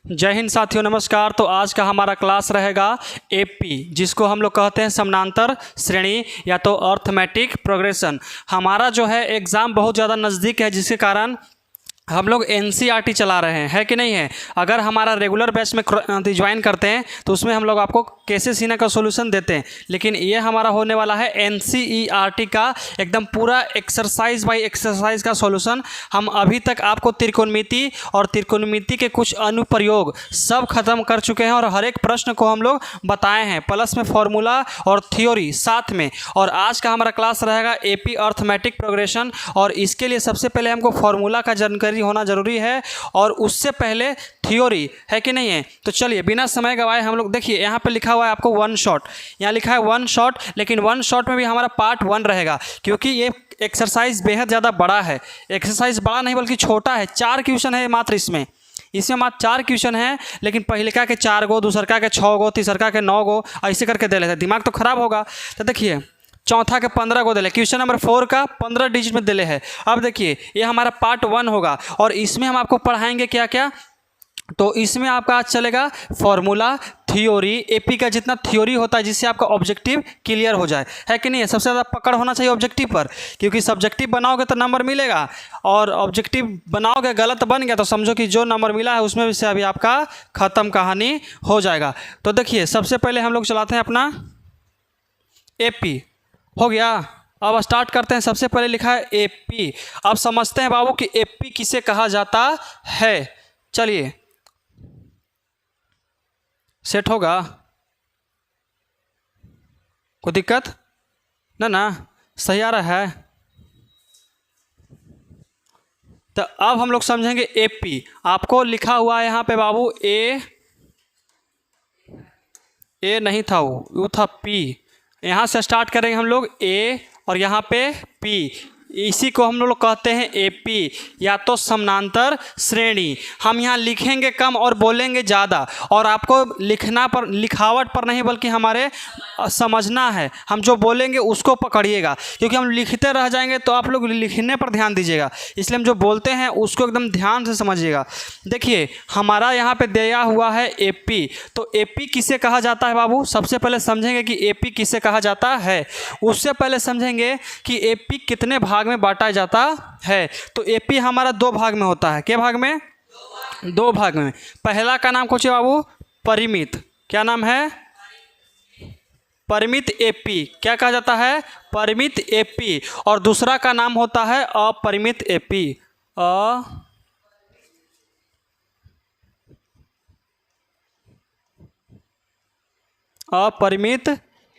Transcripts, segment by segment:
जय हिंद साथियों, नमस्कार। तो आज का हमारा क्लास रहेगा एपी, जिसको हम लोग कहते हैं समानांतर श्रेणी या तो अर्थमेटिक प्रोग्रेशन। हमारा जो है एग्ज़ाम बहुत ज़्यादा नज़दीक है, जिसके कारण हम लोग एनसीईआरटी चला रहे हैं, है कि नहीं है। अगर हमारा रेगुलर बैच में ज्वाइन करते हैं तो उसमें हम लोग आपको कैसे सीना का सॉल्यूशन देते हैं, लेकिन ये हमारा होने वाला है एनसीईआरटी का एकदम पूरा एक्सरसाइज बाय एक्सरसाइज का सॉल्यूशन। हम अभी तक आपको त्रिकोणमिति और त्रिकोणमिति के कुछ अनुप्रयोग सब खत्म कर चुके हैं और हर एक प्रश्न को हम लोग बताए हैं, प्लस में फॉर्मूला और थ्योरी साथ में। और आज का हमारा क्लास रहेगा एपी अर्थमेटिक प्रोग्रेशन, और इसके लिए सबसे पहले हमको फॉर्मूला का जानकारी होना जरूरी है और उससे पहले थ्योरी, है कि नहीं है। तो चलिए बिना समय गवाए हम लोग, देखिए यहाँ पे लिखा हुआ है आपको वन शॉट, यहाँ लिखा है वन शॉट, लेकिन वन शॉट में भी हमारा पार्ट 1 रहेगा, क्योंकि ये एक्सरसाइज बेहद ज़्यादा बड़ा है। एक्सरसाइज बड़ा नहीं बल्कि छोटा है, 4 क्वेश्चन है मात्र इसमें मात्र 4 क्वेश्चन है, लेकिन पहिलका के 4 गो, दूसरका के 6 गो, तीसरका के 9 गो, ऐसे करके दे लेते, दिमाग तो खराब होगा। तो देखिए चौथा के 15 को दिले, क्वेश्चन नंबर 4 का 15 डिजिट में दिले है। अब देखिए ये हमारा पार्ट 1 होगा और इसमें हम आपको पढ़ाएंगे क्या क्या। तो इसमें आपका आज चलेगा फॉर्मूला, थ्योरी, एपी का जितना थ्योरी होता है जिससे आपका ऑब्जेक्टिव क्लियर हो जाए, है कि नहीं है। सबसे ज़्यादा पकड़ होना चाहिए ऑब्जेक्टिव पर, क्योंकि सब्जेक्टिव बनाओगे तो नंबर मिलेगा, और ऑब्जेक्टिव बनाओगे गलत बन गया तो समझो कि जो नंबर मिला है उसमें से अभी आपका ख़त्म कहानी हो जाएगा। तो देखिए सबसे पहले हम लोग चलाते हैं अपना एपी, हो गया। अब स्टार्ट करते हैं। सबसे पहले लिखा है एपी। अब समझते हैं बाबू कि एपी किसे कहा जाता है। चलिए सेट होगा, कोई दिक्कत ना, सही आ रहा है। तो अब हम लोग समझेंगे एपी। आपको लिखा हुआ है यहाँ पे बाबू ए नहीं था, वो था पी। यहाँ से स्टार्ट करेंगे हम लोग ए और यहाँ पे पी, इसी को हम लोग कहते हैं एपी या तो समानांतर श्रेणी। हम यहाँ लिखेंगे कम और बोलेंगे ज़्यादा, और आपको लिखना पर, लिखावट पर नहीं बल्कि हमारे समझना है। हम जो बोलेंगे उसको पकड़िएगा, क्योंकि हम लिखते रह जाएंगे तो आप लोग लिखने पर ध्यान दीजिएगा, इसलिए हम जो बोलते हैं उसको एकदम ध्यान से समझिएगा। देखिए हमारा यहाँ पे दिया हुआ है एपी, तो एपी किसे कहा जाता है बाबू। सबसे पहले समझेंगे कि एपी किसे कहा जाता है, उससे पहले समझेंगे कि एपी कितने भाग में बांटा जाता है। तो एपी हमारा 2 भाग में होता है। क्या भाग में? 2 भाग में। पहला का नाम पूछे बाबू परिमित, क्या नाम है? परिमित एपी। क्या कहा जाता है? परिमित एपी। और दूसरा का नाम होता है अपरिमित एपी। अपरिमित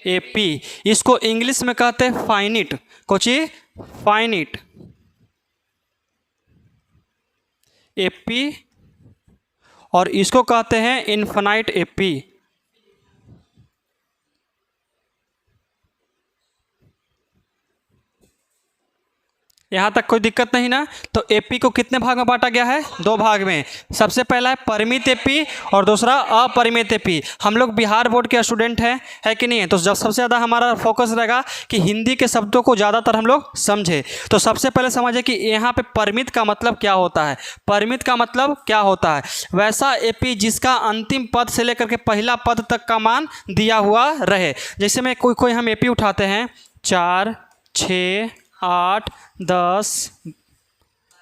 एपी, इसको इंग्लिश में कहते हैं फाइनिट। कोची? फाइनिट एपी, और इसको कहते हैं इनफाइनाइट एपी। यहाँ तक कोई दिक्कत नहीं ना। तो एपी को कितने भाग में बांटा गया है? 2 भाग में। सबसे पहला है परिमित एपी और दूसरा अपरिमित एपी। हम लोग बिहार बोर्ड के स्टूडेंट हैं, है कि नहीं है। तो जब सबसे ज़्यादा हमारा फोकस रहेगा कि हिंदी के शब्दों को ज़्यादातर हम लोग समझे। तो सबसे पहले समझे कि यहाँ पे परिमित का मतलब क्या होता है। परिमित का मतलब क्या होता है? वैसा एपी जिसका अंतिम पद से लेकर के पहला पद तक का मान दिया हुआ रहे। जैसे में कोई हम एपी उठाते हैं 4, 6, 8,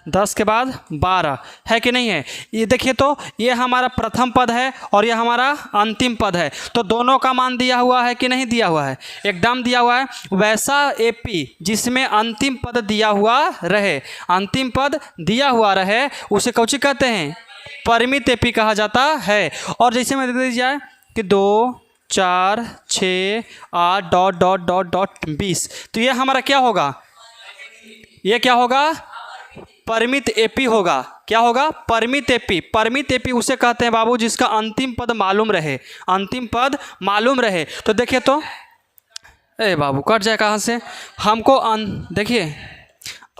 10 के बाद 12, है कि नहीं है। ये देखिए तो ये हमारा प्रथम पद है और ये हमारा अंतिम पद है, तो दोनों का मान दिया हुआ है कि नहीं दिया हुआ है? एकदम दिया हुआ है। वैसा एपी जिसमें अंतिम पद दिया हुआ रहे, अंतिम पद दिया हुआ रहे, उसे कौची कहते हैं? परिमित एपी कहा जाता है। और जैसे मैं दे दी जाए कि 2, 4, 6, 8 डॉट डॉट डॉट डॉट 20, तो ये हमारा क्या होगा? ये क्या होगा? परिमित एपी होगा। क्या होगा? परिमित एपी। परिमित एपी उसे कहते हैं बाबू जिसका अंतिम पद मालूम रहे, अंतिम पद मालूम रहे। तो देखिए तो बाबू कट जाए कहाँ से हमको। देखिए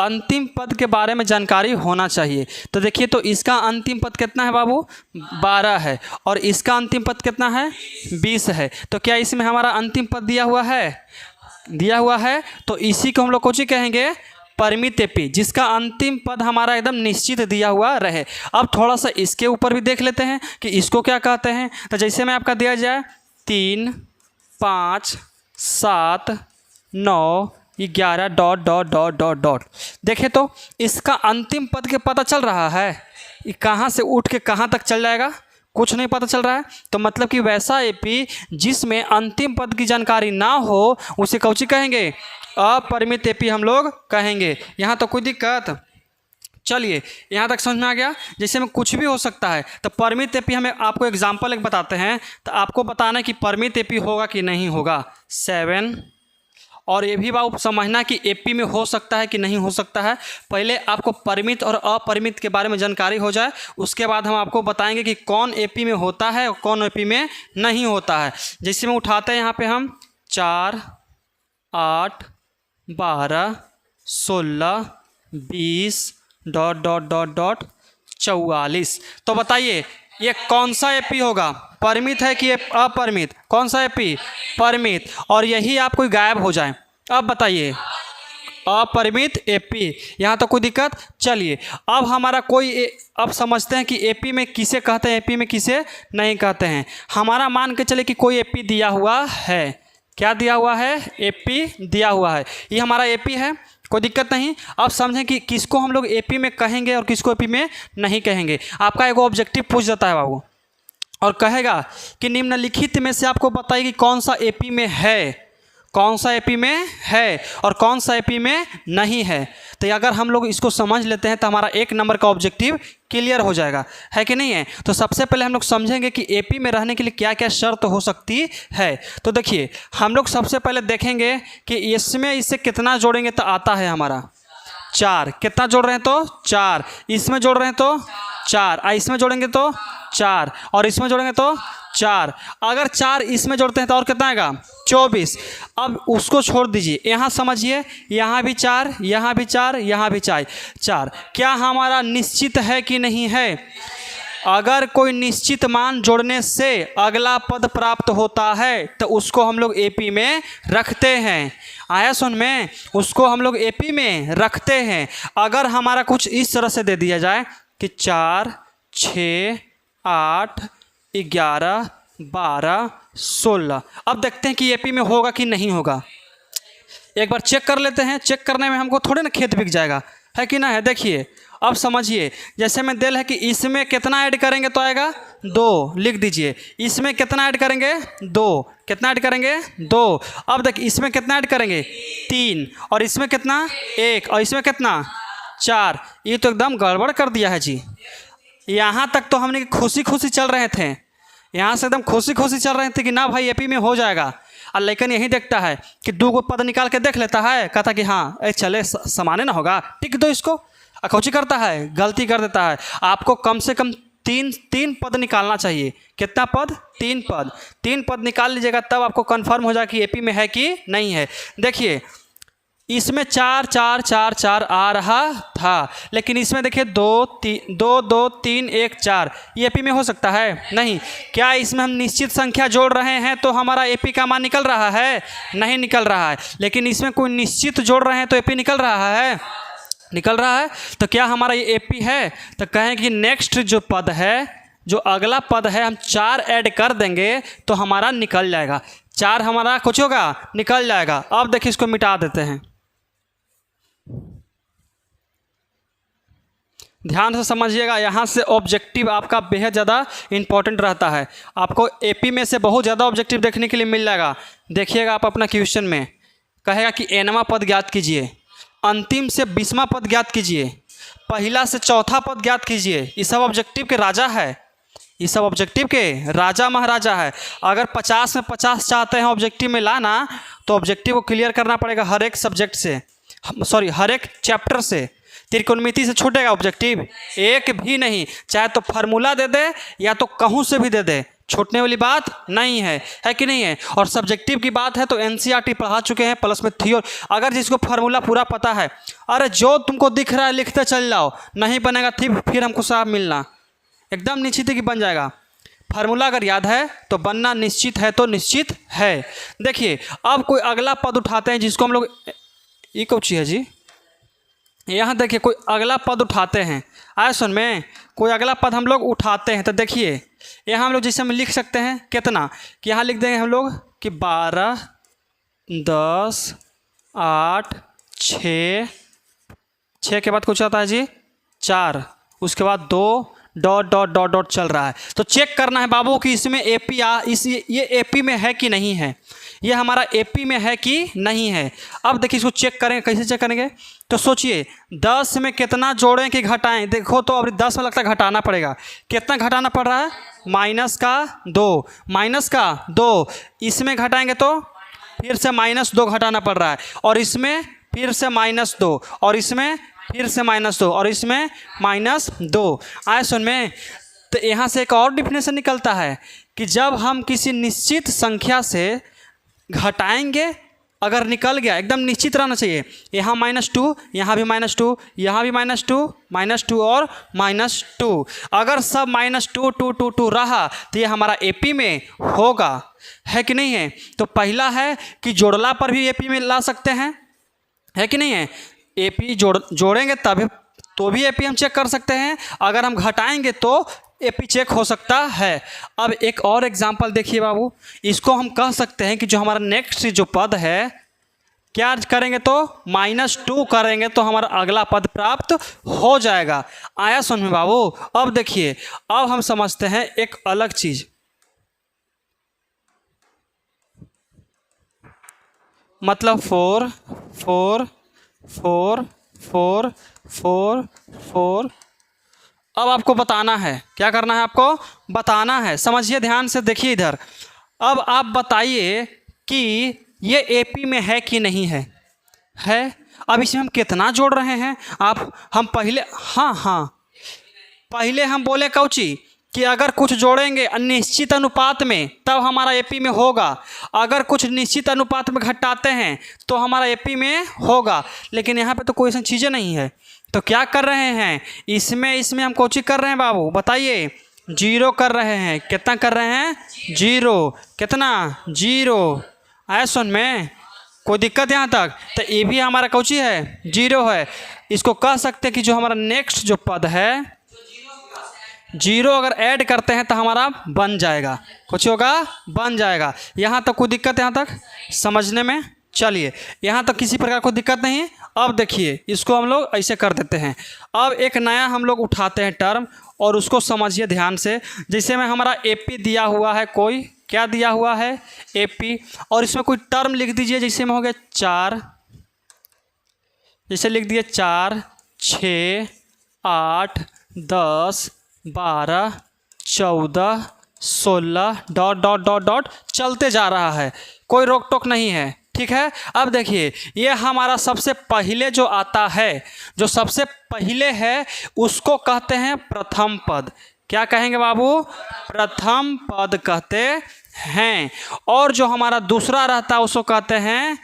अंतिम पद के बारे में जानकारी होना चाहिए। तो देखिए तो इसका अंतिम पद कितना है बाबू? 12 है, और इसका अंतिम पद कितना है? 20 है। तो क्या इसमें हमारा अंतिम पद दिया हुआ है? दिया हुआ है। तो इसी को हम लोग कौची कहेंगे? परिमित एपी जिसका अंतिम पद हमारा एकदम निश्चित दिया हुआ रहे। अब थोड़ा सा इसके ऊपर भी देख लेते हैं कि इसको क्या कहते हैं। तो जैसे में आपका दिया जाए 3, 5, 7, 9, 11 dot dot dot dot dot. देखें तो इसका अंतिम पद के पता चल रहा है, ये कहाँ से उठ के कहाँ तक चल जाएगा, कुछ नहीं पता चल रहा है। तो मतलब कि वैसा एपी जिसमें अंतिम पद की जानकारी ना हो उसे कौची कहेंगे, अपरिमित एपी हम लोग कहेंगे। यहाँ तो कोई दिक्कत, चलिए यहाँ तक समझ में आ गया। जैसे में कुछ भी हो सकता है। तो परिमित एपी हमें आपको एग्जाम्पल एक बताते हैं, तो आपको बताना है कि परिमित एपी होगा कि नहीं होगा 7। और ये भी बात समझना कि एपी में हो सकता है कि नहीं हो सकता है। पहले आपको परिमित और अपरिमित के बारे में जानकारी हो जाए, उसके बाद हम आपको बताएंगे कि कौन एपी में होता है और कौन एपी में नहीं होता है। जैसे में उठाते हैं यहाँ पे हम 4, 8, 12, 16, 20 डॉट डॉट डॉट डॉट 44। तो बताइए ये कौन सा एपी होगा, परिमित है कि अपरिमित, कौन सा एपी, परिमित। और यही आप कोई गायब हो जाए, अब बताइए अपरिमित एपी। यहाँ तो कोई दिक्कत। चलिए अब हमारा अब समझते हैं कि एपी में किसे कहते हैं, एपी में किसे नहीं कहते हैं। हमारा मान के चले कि कोई एपी दिया हुआ है, क्या दिया हुआ है, एपी दिया हुआ है, ये हमारा एपी है, कोई दिक्कत नहीं। अब समझें कि किसको हम लोग एपी में कहेंगे और किसको एपी में नहीं कहेंगे। आपका एक ऑब्जेक्टिव पूछ जाता है बाबू और कहेगा कि निम्नलिखित में से आपको बताइए कि कौन सा एपी में है, कौन सा एपी में है और कौन सा एपी में नहीं है। तो अगर हम लोग इसको समझ लेते हैं तो हमारा 1 नंबर का ऑब्जेक्टिव क्लियर हो जाएगा, है कि नहीं है। तो सबसे पहले हम लोग समझेंगे कि एपी में रहने के लिए क्या क्या शर्त हो सकती है। तो देखिए हम लोग सबसे पहले देखेंगे कि इसमें इससे कितना जोड़ेंगे तो आता है हमारा 4। कितना जोड़ रहे हैं तो 4, इसमें जोड़ रहे हैं तो 4, इसमें जोड़ेंगे तो 4 और इसमें जोड़ेंगे तो 4। अगर 4 इसमें जोड़ते हैं तो और कितना आएगा 24। अब उसको छोड़ दीजिए, यहाँ समझिए, यहाँ भी 4, यहाँ भी 4, यहाँ भी 4। क्या हमारा निश्चित है कि नहीं है। अगर कोई निश्चित मान जोड़ने से अगला पद प्राप्त होता है तो उसको हम लोग एपी में रखते हैं। आया सुन में, उसको हम लोग एपी में रखते हैं। अगर हमारा कुछ इस तरह से दे दिया जाए कि 4, 6, 8, 11, 12, 16, अब देखते हैं कि एपी में होगा कि नहीं होगा। एक बार चेक कर लेते हैं। चेक करने में हमको थोड़े ना खेत बिक जाएगा, है कि ना है। देखिए अब समझिए, जैसे में दिल है कि इसमें कितना ऐड करेंगे तो आएगा 2, लिख दीजिए। इसमें कितना ऐड करेंगे 2, कितना ऐड करेंगे 2। अब देखिए इसमें कितना ऐड करेंगे 3 और इसमें कितना 1 और इसमें कितना 4। ये तो एकदम गड़बड़ कर दिया है जी। यहाँ तक तो हमने खुशी खुशी चल रहे थे, यहाँ से एकदम खुशी खुशी चल रहे थे कि ना भाई एपी में हो जाएगा। और लेकिन यही देखता है कि 2 पद निकाल के देख लेता है, कहता कि हाँ चले समाने ना होगा, टिक दो इसको। अखौची करता है, गलती कर देता है। आपको कम से कम 3 पद निकालना चाहिए। कितना पद, 3 पद। 3 पद निकाल लीजिएगा तब आपको कंफर्म हो जाए कि एपी में है कि नहीं है। देखिए इसमें 4 4 4 4 आ रहा था, लेकिन इसमें देखिए 2 2 3 1 4, ये एपी में हो सकता है नहीं। क्या इसमें हम निश्चित संख्या जोड़ रहे हैं तो हमारा एपी का मान निकल रहा है, नहीं निकल रहा है। लेकिन इसमें कोई निश्चित जोड़ रहे हैं तो एपी निकल रहा है, निकल रहा है। तो क्या हमारा ये एपी है। तो कहें कि नेक्स्ट जो पद है, जो अगला पद है, हम 4 ऐड कर देंगे तो हमारा निकल जाएगा। 4 हमारा कुछ होगा, निकल जाएगा। अब देखिए इसको मिटा देते हैं, ध्यान से समझिएगा। यहाँ से ऑब्जेक्टिव आपका बेहद ज़्यादा इंपॉर्टेंट रहता है। आपको एपी में से बहुत ज़्यादा ऑब्जेक्टिव देखने के लिए मिल जाएगा। देखिएगा आप अपना क्वेश्चन में कहेगा कि nवां पद ज्ञात कीजिए, अंतिम से 20वां पद ज्ञात कीजिए, पहला से चौथा पद ज्ञात कीजिए। ये सब ऑब्जेक्टिव के राजा है, ये सब ऑब्जेक्टिव के राजा महाराजा है। अगर 50 में 50 चाहते हैं ऑब्जेक्टिव में लाना तो ऑब्जेक्टिव को क्लियर करना पड़ेगा हर एक सब्जेक्ट से, सॉरी हर एक चैप्टर से। त्रिकोणमिति से छूटेगा ऑब्जेक्टिव एक भी नहीं, चाहे तो फार्मूला दे दे या तो कहूँ से भी दे दे, छूटने वाली बात नहीं है, है कि नहीं है। और सब्जेक्टिव की बात है तो एनसीईआरटी पढ़ा चुके हैं, प्लस में थियोरी। अगर जिसको फार्मूला पूरा पता है, अरे जो तुमको दिख रहा है लिखते चल जाओ, नहीं बनेगा फिर हमको साहब मिलना, एकदम निश्चित है कि बन जाएगा। फार्मूला अगर याद है तो बनना निश्चित है, तो निश्चित है। देखिए अब कोई अगला पद उठाते हैं जिसको हम लोग, ये कौन सी है जी, यहाँ देखिए कोई अगला पद उठाते हैं, आए सुन में, कोई अगला पद हम लोग उठाते हैं तो देखिए यहाँ हम लोग जैसे हम लिख सकते हैं कितना, कि यहाँ लिख देंगे हम लोग कि 12, 10, 8, 6 के बाद कुछ आता है जी 4, उसके बाद 2 डॉट डॉट डॉट डॉट चल रहा है। तो चेक करना है बाबू कि इसमें एपी ये एपी में है कि नहीं है, ये हमारा एपी में है कि नहीं है। अब देखिए इसको चेक करेंगे, कैसे चेक करेंगे, तो सोचिए 10 में कितना जोड़ें कि घटाएं। देखो तो अब 10 में लगता है घटाना पड़ेगा, कितना घटाना पड़ रहा है, -2, इसमें घटाएंगे तो फिर से -2 घटाना पड़ रहा है, और इसमें फिर से -2, और इसमें फिर से -2, और इसमें -2। आए सुन में, तो यहाँ से एक और डिफिनेशन निकलता है कि जब हम किसी निश्चित संख्या से घटाएंगे, अगर निकल गया एकदम निश्चित रहना चाहिए, यहाँ -2, यहाँ भी -2, यहाँ भी -2 और -2, अगर सब -2 2 2 2 रहा तो ये हमारा एपी में होगा, है कि नहीं है। तो पहला है कि जोड़ला पर भी एपी में ला सकते हैं, है कि नहीं है, एपी जोड़ेंगे तभी तो भी एपी हम चेक कर सकते हैं, अगर हम घटाएंगे तो एपी चेक हो सकता है। अब एक और एग्जांपल देखिए बाबू, इसको हम कह सकते हैं कि जो हमारा नेक्स्ट जो पद है, क्या करेंगे तो -2 करेंगे तो हमारा अगला पद प्राप्त हो जाएगा। आया सुन में बाबू। अब देखिए, अब हम समझते हैं एक अलग चीज, मतलब 4 4 4 4 4 4। अब आपको बताना है, क्या करना है, आपको बताना है, समझिए ध्यान से, देखिए इधर। अब आप बताइए कि ये एपी में है कि नहीं है, है। अब इसमें हम कितना जोड़ रहे हैं, हम पहले पहले हम बोले कौची कि अगर कुछ जोड़ेंगे निश्चित अनुपात में तब हमारा एपी में होगा, अगर कुछ निश्चित अनुपात में घटाते हैं तो हमारा एपी में होगा, लेकिन यहाँ पे तो कोई ऐसी चीज़ें नहीं है। तो क्या कर रहे हैं, इसमें हम कोची कर रहे हैं बाबू, बताइए, 0 कर रहे हैं। कितना कर रहे हैं, 0, कितना 0। आया सुन में, कोई दिक्कत यहाँ तक, तो ये भी हमारा कोची है, 0 है। इसको कह सकते हैं कि जो हमारा नेक्स्ट जो पद है 0 अगर ऐड करते हैं तो हमारा बन जाएगा, कुछ होगा, बन जाएगा। यहाँ तक कोई दिक्कत, यहाँ तक समझने में, चलिए यहाँ तक किसी प्रकार कोई दिक्कत नहीं। अब देखिए इसको हम लोग ऐसे कर देते हैं। अब एक नया हम लोग उठाते हैं टर्म, और उसको समझिए ध्यान से। जैसे में हमारा एपी दिया हुआ है, कोई क्या दिया हुआ है, एपी, और इसमें कोई टर्म लिख दीजिए। जैसे में हो गया 4, जैसे लिख दिए 4, 6, 8, 10, 12, 14, 16 डॉट डॉट डॉट डॉट चलते जा रहा है, कोई रोक टोक नहीं है, ठीक है। अब देखिए ये हमारा सबसे पहले जो आता है, जो सबसे पहले है उसको कहते हैं प्रथम पद। क्या कहेंगे बाबू, प्रथम पद कहते हैं। और जो हमारा दूसरा रहता है उसको कहते हैं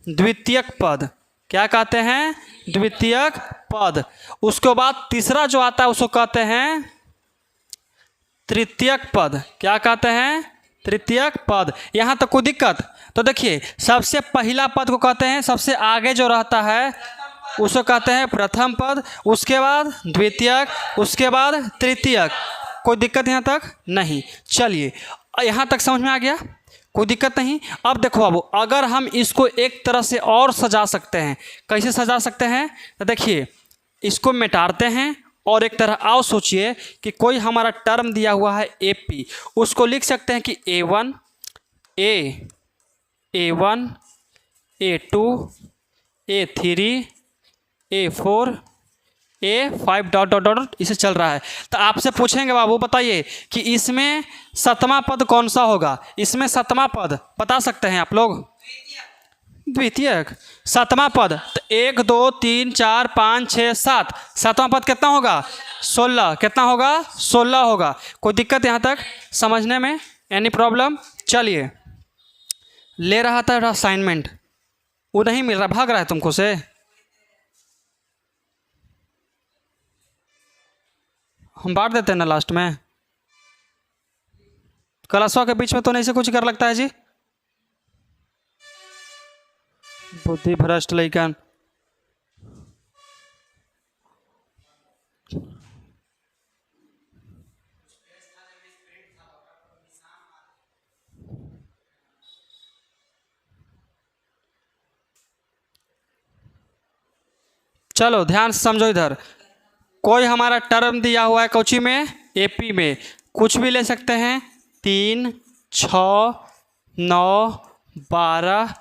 द्वितीयक पद। क्या कहते हैं, द्वितीयक पद। उसके बाद तीसरा जो आता है उसको कहते हैं तृतीयक पद। क्या कहते हैं, तृतीयक पद। यहाँ तक कोई दिक्कत, तो देखिए सबसे पहला पद को कहते हैं, सबसे आगे जो रहता है उसको कहते हैं प्रथम पद, उसके बाद द्वितीयक, उसके बाद तृतीयक। कोई दिक्कत यहाँ तक नहीं, चलिए यहाँ तक समझ में आ गया, कोई दिक्कत नहीं। अब देखो बाबू, अगर हम इसको एक तरह से और सजा सकते हैं, कैसे सजा सकते हैं, तो देखिए इसको मिटाते हैं और एक तरह आओ सोचिए कि कोई हमारा टर्म दिया हुआ है एपी, उसको लिख सकते हैं कि A1 A1 A2 A3 A4 A5 dot dot dot इसे चल रहा है। तो आपसे पूछेंगे बाबू बताइए कि इसमें सतमा पद कौन सा होगा, इसमें सतमा पद बता सकते हैं आप लोग, द्वितीयक सतमा पद। तो 1 2 3 4 5 6 7, सातवां पद कितना होगा, 16। कितना होगा, 16 होगा। कोई दिक्कत यहाँ तक समझने में, एनी प्रॉब्लम। चलिए ले रहा था असाइनमेंट, वो नहीं मिल रहा, भाग रहा है तुमको से। हम बांट देते हैं ना लास्ट में, क्लासों के बीच में तो नहीं से कुछ कर लगता है जी, बुद्धि भ्रष्ट लइकन। चलो ध्यान से समझो इधर। कोई हमारा टर्म दिया हुआ है कोची में, एपी में, कुछ भी ले सकते हैं, 3, 6, 9, 12,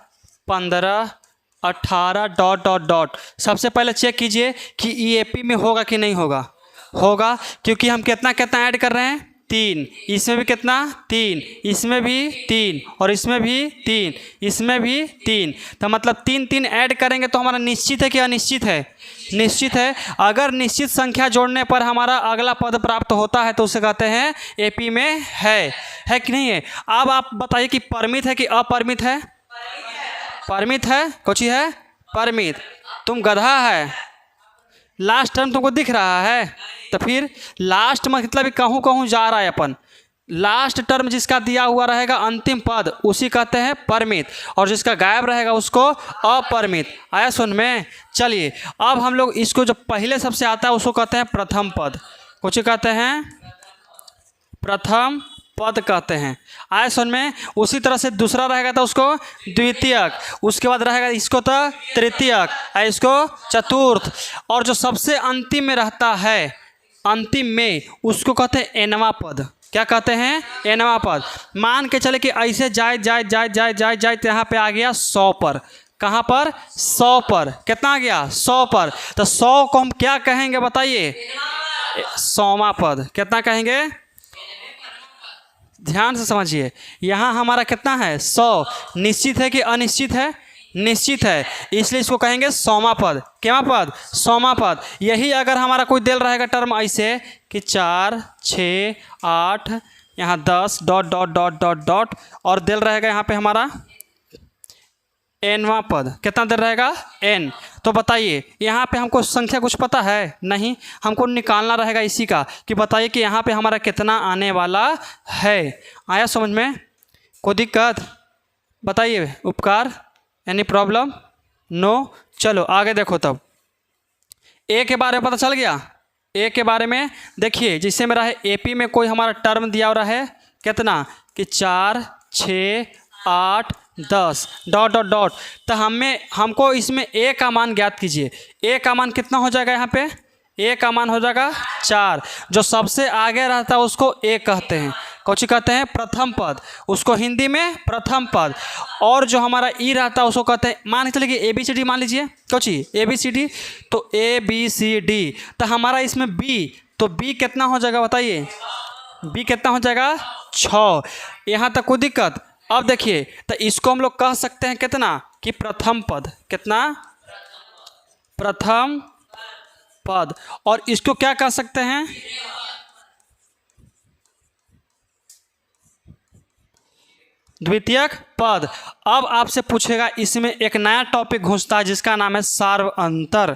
15, 18 डॉट डॉट डॉट। सबसे पहले चेक कीजिए कि ये एपी में होगा कि नहीं होगा। होगा, क्योंकि हम कितना कितना ऐड कर रहे हैं, 3, इसमें भी कितना 3, इसमें भी 3, और इसमें भी 3, इसमें भी 3। तो मतलब 3 3 ऐड करेंगे तो हमारा निश्चित है कि अनिश्चित है? निश्चित है। अगर निश्चित संख्या जोड़ने पर हमारा अगला पद प्राप्त होता है तो उसे कहते हैं एपी में है कि नहीं है? अब आप बताइए कि परिमित है कि अपरिमित है? परिमित है। कोची है? परिमित। तुम गधा है, लास्ट टर्म तुमको दिख रहा है? तो फिर लास्ट मतलब कहूँ कहूँ जा रहा है अपन। लास्ट टर्म जिसका दिया हुआ रहेगा अंतिम पद उसी कहते हैं परिमित, और जिसका गायब रहेगा उसको अपरिमित। आया सुन में? चलिए अब हम लोग इसको जो पहले सबसे आता है उसको कहते हैं प्रथम पद। कुछ कहते हैं प्रथम पद कहते हैं। आया सुन में? उसी तरह से दूसरा रहेगा तो उसको द्वितीयक, उसके बाद रहेगा इसको तो तृतीयक, इसको चतुर्थ, और जो सबसे अंतिम में रहता है, अंतिम में, उसको कहते हैं एनवा पद। क्या कहते हैं? एनवा पद। मान के चले कि ऐसे जाए जाए जाए जाए जाए जाए तो यहाँ पे आ गया 100 पर। कहाँ पर? 100 पर। कितना आ गया? 100 पर। तो 100 को हम क्या कहेंगे बताइए? 100वां पद। कितना कहेंगे? ध्यान से समझिए, यहाँ हमारा कितना है? 100। निश्चित है कि अनिश्चित है? निश्चित है, इसलिए इसको कहेंगे 100वां पद। केवां पद? 100वां पद। यही अगर हमारा कोई दिल रहेगा टर्म ऐसे कि 4, 6, 8, यहाँ 10 dot dot dot dot dot, और दिल रहेगा यहाँ पे हमारा एनवां पद। कितना दिल रहेगा? एन। तो बताइए यहाँ पे हमको संख्या कुछ पता है? नहीं, हमको निकालना रहेगा इसी का कि बताइए कि यहाँ पे हमारा कितना आने वाला है। आया समझ में? कोई दिक्कत? बताइए। उपकार? Any problem? नो। चलो आगे देखो। तब ए के बारे में पता चल गया। ए के बारे में देखिए, जिससे मेरा है एपी में कोई हमारा टर्म दिया हुआ है कितना कि 4, 6, 8, 10 डॉट डॉट डॉट। तो हमको इसमें ए का मान ज्ञात कीजिए। ए का मान कितना हो जाएगा? यहाँ पे ए का मान हो जाएगा 4। जो सबसे आगे रहता है उसको ए कहते हैं। कौन कहते हैं? प्रथम पद। उसको हिंदी में प्रथम पद। और जो हमारा ई रहता है उसको कहते हैं, मान के चलिए ए बी सी डी मान लीजिए। कौची? A B C D. तो ए बी सी डी, तो हमारा इसमें बी, तो बी कितना हो जाएगा बताइए? बी कितना हो जाएगा? 6। यहाँ तक कोई दिक्कत? अब देखिए, तो इसको हम लोग कह सकते हैं कितना कि प्रथम पद। कितना? प्रथम पद। और इसको क्या कह सकते हैं? द्वितीयक पद। अब आपसे पूछेगा, इसमें एक नया टॉपिक घुसता है जिसका नाम है सार्व अंतर,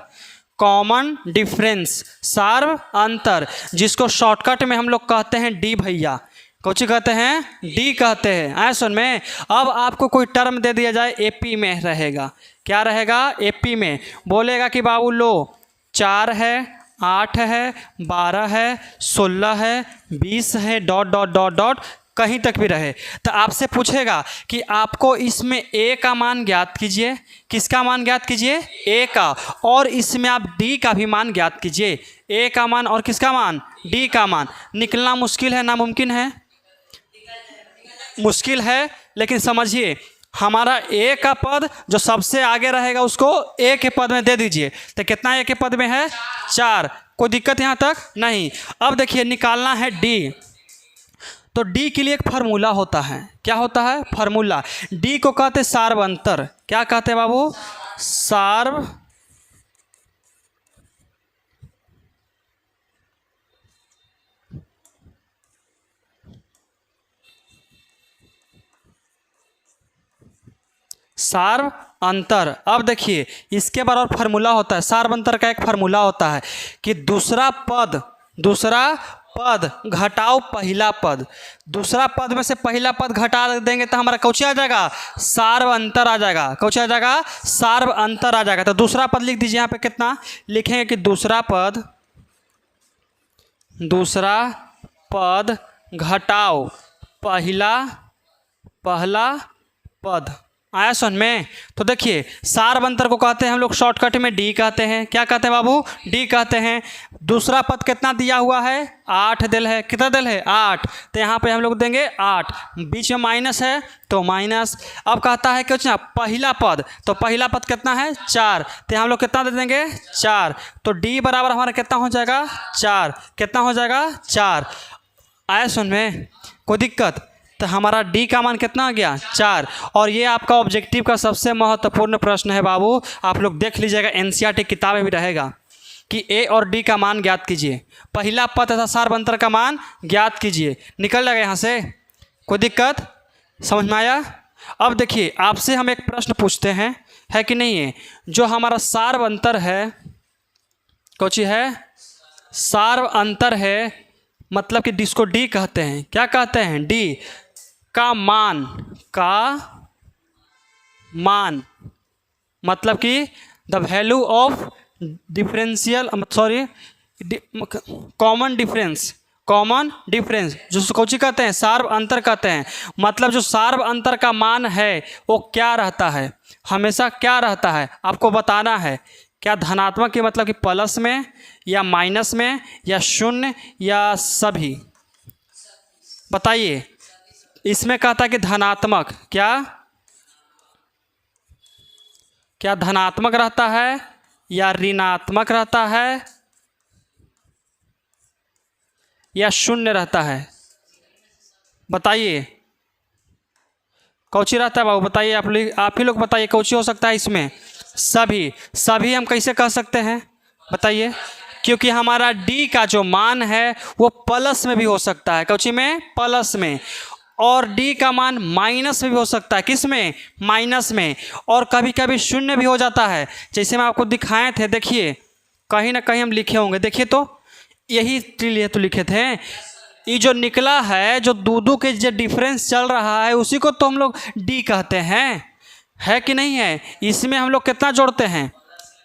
कॉमन डिफरेंस। सार्व अंतर, जिसको शॉर्टकट में हम लोग कहते हैं डी भैया। कुछ कहते हैं? डी कहते हैं। आए सुन में? अब आपको कोई टर्म दे दिया जाए एपी में रहेगा। क्या रहेगा? एपी में। बोलेगा कि बाबू लो 4 है, 8 है, 12 है, 16 है, 20 है, डॉट डॉट डॉट डॉट, कहीं तक भी रहे। तो आपसे पूछेगा कि आपको इसमें ए का मान ज्ञात कीजिए। किसका मान ज्ञात कीजिए? ए का। और इसमें आप डी का भी मान ज्ञात कीजिए। ए का मान और किसका मान? डी का मान। निकलना मुश्किल है? नामुमकिन है? मुश्किल है, लेकिन समझिए हमारा ए का पद जो सबसे आगे रहेगा उसको ए के पद में दे दीजिए। तो कितना ए के पद में है? 4। कोई दिक्कत यहाँ तक? नहीं। अब देखिए, निकालना है डी। तो डी के लिए एक फार्मूला होता है। क्या होता है? फार्मूला। डी को कहते हैं सार्व अंतर। क्या कहते हैं बाबू? सार्व सार्व अंतर। अब देखिए, इसके बाद और फार्मूला होता है। सार्व अंतर का एक फार्मूला होता है कि दूसरा पद घटाओ पहला पद। दूसरा पद में से पहला पद घटा देंगे तो हमारा कौन आ जाएगा? सार्व अंतर आ जाएगा। कौन आ जाएगा? सार्व अंतर आ जाएगा। तो दूसरा पद लिख दीजिए। यहाँ पे कितना लिखेंगे कि दूसरा पद दूसरा पद घटाओ पहला पद। आया समझ में? तो देखिए सार अंतर को कहते हैं हम लोग शॉर्टकट में डी कहते हैं। क्या कहते हैं बाबू? डी कहते हैं। दूसरा पद कितना दिया हुआ है? 8 दिल है। कितना दिल है? 8। तो यहाँ पे हम लोग देंगे 8, बीच में माइनस है तो माइनस। अब कहता है कुछ ना पहला पद, तो पहला पद कितना है? 4। तो हम लोग कितना दे देंगे? 4। तो डी बराबर हमारा कितना हो जाएगा? 4। कितना हो जाएगा? 4। आया समझ में? कोई दिक्कत? तो हमारा डी का मान कितना आ गया? 4। और ये आपका ऑब्जेक्टिव का सबसे महत्वपूर्ण प्रश्न है बाबू, आप लोग देख लीजिएगा, एनसीईआरटी किताब में भी रहेगा कि ए और डी का मान ज्ञात कीजिए, पहला पद तथा सार अंतर का मान ज्ञात कीजिए। निकल जाएगा यहाँ से। कोई दिक्कत? समझ में आया? अब देखिए आपसे हम एक प्रश्न पूछते हैं, है कि नहीं है? जो हमारा सार अंतर है, कौन है? सार अंतर है, मतलब कि जिसको डी कहते हैं। क्या कहते हैं? डी का मान मतलब कि the value of differential common difference जिसको कौची कहते हैं? सार्व अंतर कहते हैं। मतलब जो सार्व अंतर का मान है वो क्या रहता है? हमेशा क्या रहता है आपको बताना है। क्या धनात्मक के मतलब कि प्लस में या माइनस में या शून्य या सभी? बताइए। इसमें कहता है कि धनात्मक, क्या धनात्मक रहता है या ऋणात्मक रहता है या शून्य रहता है? बताइए कौची रहता है बाबू? बताइए आप ही लोग बताइए कौची हो सकता है इसमें? सभी हम कैसे कह सकते हैं? बताइए। क्योंकि हमारा डी का जो मान है वो प्लस में भी हो सकता है। कौची में? प्लस में। और डी का मान माइनस में भी हो सकता है। किस में? माइनस में। और कभी कभी शून्य भी हो जाता है, जैसे मैं आपको दिखाए थे। देखिए कहीं ना कहीं हम लिखे होंगे, देखिए तो यही लिए तो लिखे थे। ये जो निकला है, जो दो के जो डिफरेंस चल रहा है, उसी को तो हम लोग डी कहते हैं, है कि नहीं है? इसमें हम लोग कितना जोड़ते हैं?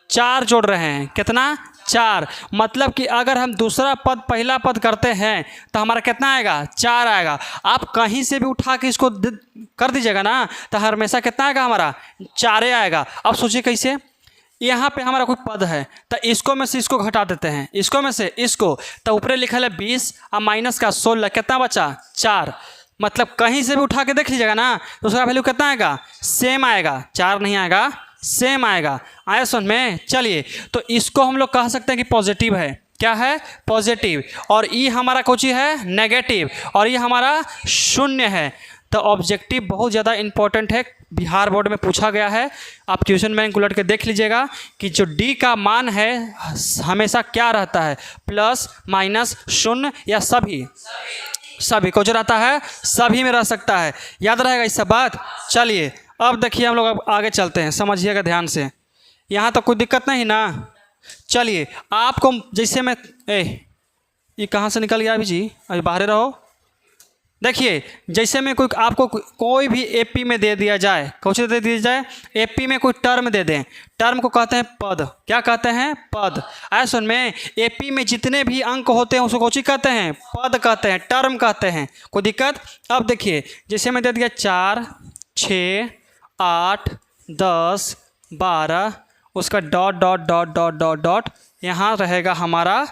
4 जोड़ रहे हैं। कितना? 4। मतलब कि अगर हम दूसरा पद पहला पद करते हैं तो हमारा कितना आएगा? 4 आएगा। आप कहीं से भी उठा के इसको कर दीजिएगा ना तो हमेशा कितना आएगा? हमारा 4 आएगा। अब सोचिए कैसे? यहाँ पे हमारा कोई पद है तो इसको में से इसको घटा देते हैं, इसको में से इसको, तो ऊपर लिखा है 20 और माइनस का 16, कितना बचा? 4। मतलब कहीं से भी उठा के देख लीजिएगा ना तो उसका वैल्यू कितना आएगा? सेम आएगा। 4 नहीं आएगा, सेम आएगा। आया समझ में? चलिए, तो इसको हम लोग कह सकते हैं कि पॉजिटिव है। क्या है? पॉजिटिव। और ये हमारा कोची है? नेगेटिव। और ये हमारा शून्य है। तो ऑब्जेक्टिव बहुत ज़्यादा इंपॉर्टेंट है, बिहार बोर्ड में पूछा गया है। आप क्वेश्चन बैंक उलट के देख लीजिएगा कि जो डी का मान है हमेशा क्या रहता है? प्लस, माइनस, शून्य या सभी को जो रहता है सभी में रह सकता है। याद रहेगा इस सब बात? चलिए अब देखिए हम लोग अब आगे चलते हैं, समझिएगा ध्यान से। यहाँ तो कोई दिक्कत नहीं ना? चलिए आपको जैसे मैं ये कहाँ से निकल गया अभी जी? अभी बाहर रहो। देखिए जैसे में कोई आपको कोई भी एपी में दे दिया जाए, कौन से दे दिया जाए? एपी में कोई टर्म दे दें, टर्म को कहते हैं पद। क्या कहते हैं? पद। ऐसा सुन में एपी में जितने भी अंक होते हैं उसको कौन कहते हैं? पद कहते हैं, टर्म कहते हैं। कोई दिक्कत? अब देखिए जैसे मैं दे दिया 4, 6, 8, 10, 12, उसका dot dot dot dot dot dot, यहाँ रहेगा हमारा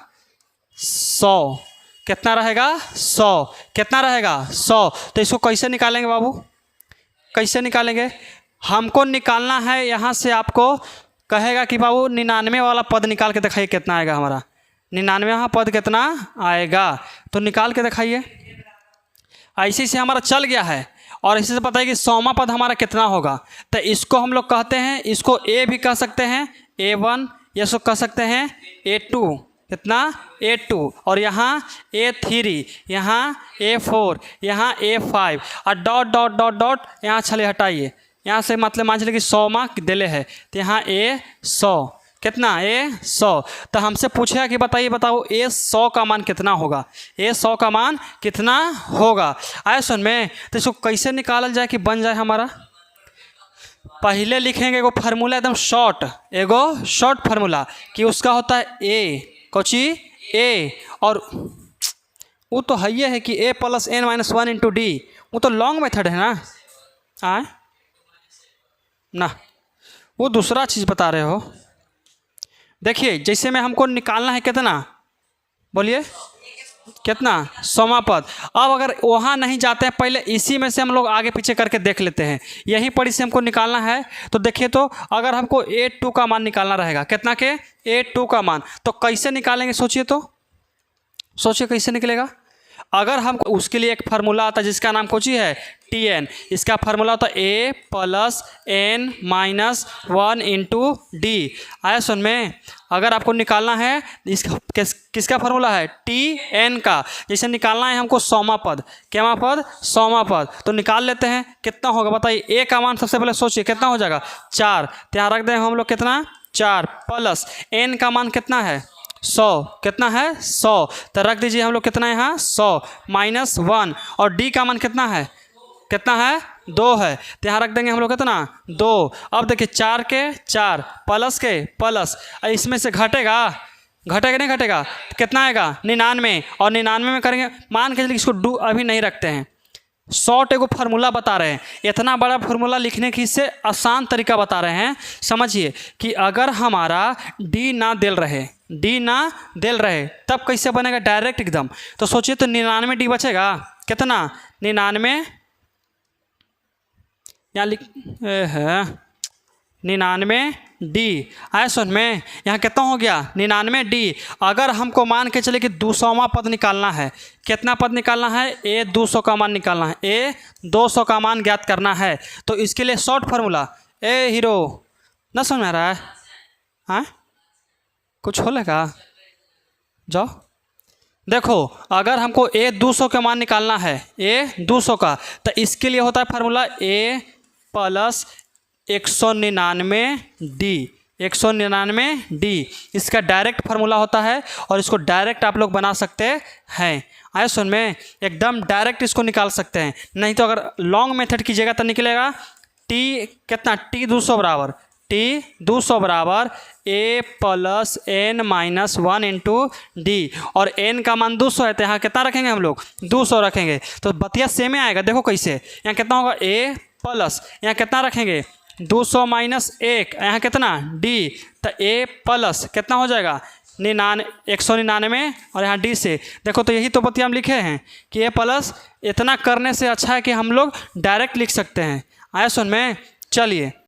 100। कितना रहेगा? 100। कितना रहेगा? 100। तो इसको कैसे निकालेंगे बाबू? कैसे निकालेंगे? हमको निकालना है यहाँ से, आपको कहेगा कि बाबू 99 वाला पद निकाल के दिखाइए कितना आएगा हमारा। 99वां पद कितना आएगा? तो निकाल के दिखाइए। ऐसे से हमारा चल गया है और इसी से पता है कि 100वां पद हमारा कितना होगा। तो इसको हम लोग कहते हैं, इसको ए भी कह सकते हैं, A1, या इसको कह सकते हैं A2। कितना? A2। और यहाँ A3, यहाँ A4, यहाँ A5 और डॉट डॉट डॉट डॉट यहाँ चले हटाइए। यहाँ से मतलब मान चलिए कि 100वां दिले है तो यहाँ A100। कितना? A100। तो हमसे पूछेगा कि बताओ A100 का मान कितना होगा? A100 का मान कितना होगा? आए सुन में। तो इसको कैसे निकालल जाए कि बन जाए हमारा? पहले लिखेंगे एगो फार्मूला एकदम शॉर्ट फार्मूला कि उसका होता है A, कोची A, और वो तो है है कि a plus n minus one into D, वो तो लॉन्ग मेथड है ना। आए ना, वो दूसरा चीज़ बता रहे हो। देखिए जैसे में हमको निकालना है कितना, बोलिए कितना, 100वां पद। अब अगर वहाँ नहीं जाते हैं, पहले इसी में से हम लोग आगे पीछे करके देख लेते हैं। यहीं पर इसे हमको निकालना है। तो देखिए, तो अगर हमको a2 का मान निकालना रहेगा, कितना के, a2 का मान, तो कैसे निकालेंगे सोचिए, तो सोचिए कैसे निकलेगा। अगर हम, उसके लिए एक फार्मूला आता है जिसका नाम कोची है, Tn। इसका फार्मूला होता है a plus n minus one into D. आया सुन में। अगर आपको निकालना है इसका, किसका फार्मूला है, Tn का। जैसे निकालना है हमको 100वां पद, क्या पद, 100वां पद, तो निकाल लेते हैं। कितना होगा बताइए। a का मान सबसे पहले सोचिए कितना हो जाएगा, 4। तो यहाँ रख दें हम लोग कितना, 4 प्लस n का मान कितना है, 100, कितना है, 100, तो रख दीजिए हम लोग कितना है यहाँ, 100 माइनस 1, और d का मान कितना है, कितना है, 2 है, तो यहाँ रख देंगे हम लोग कितना, 2। अब देखिए 4 के 4 प्लस के प्लस, इसमें से घटेगा, घटेगा नहीं घटेगा, तो कितना आएगा, 99, और 99 में करेंगे, मान के चलिए इसको डू अभी नहीं रखते हैं, शॉर्ट एगो फार्मूला बता रहे हैं। इतना बड़ा फार्मूला लिखने की इससे आसान तरीका बता रहे हैं। समझिए कि अगर हमारा डी ना दिल रहे, डी ना दिल रहे, तब कैसे बनेगा, डायरेक्ट एकदम। तो सोचिए, तो 99 डी बचेगा, कितना, 99, यहाँ लिख है 99 डी। आए सुन में, यहाँ कितना हो गया, 99 डी। अगर हमको मान के चले कि 200वां पद निकालना है, कितना पद निकालना है, ए 200 का मान निकालना है, ए 200 का मान ज्ञात करना है। तो इसके लिए शॉर्ट फार्मूला, ए हीरो, ना समझ में आ रहा है, हाँ कुछ हो लेगा, जाओ देखो। अगर हमको ए 200 का मान निकालना है, ए 200 का, तो इसके लिए होता है फार्मूला ए प्लस 199 डी, 199 डी इसका डायरेक्ट फार्मूला होता है, और इसको डायरेक्ट आप लोग बना सकते हैं। आए सुन में, एकदम डायरेक्ट इसको निकाल सकते हैं। नहीं तो अगर लॉन्ग मेथड कीजिएगा तो निकलेगा टी कितना, टी 200 बराबर, टी 200 बराबर A plus N minus one into D, और एन का मान 200 है, तो यहाँ कितना रखेंगे हम लोग, 200 रखेंगे। तो बतिया सेम ही आएगा। देखो कैसे, यहाँ कितना होगा, ए प्लस, यहाँ कितना रखेंगे, 200 माइनस 1, यहाँ कितना डी, तो ए प्लस कितना हो जाएगा, 199, और यहाँ डी से देखो। तो यही तो बतिया हम लिखे हैं कि ए प्लस। इतना करने से अच्छा है कि हम लोग डायरेक्ट लिख सकते हैं। आया सुन में, चलिए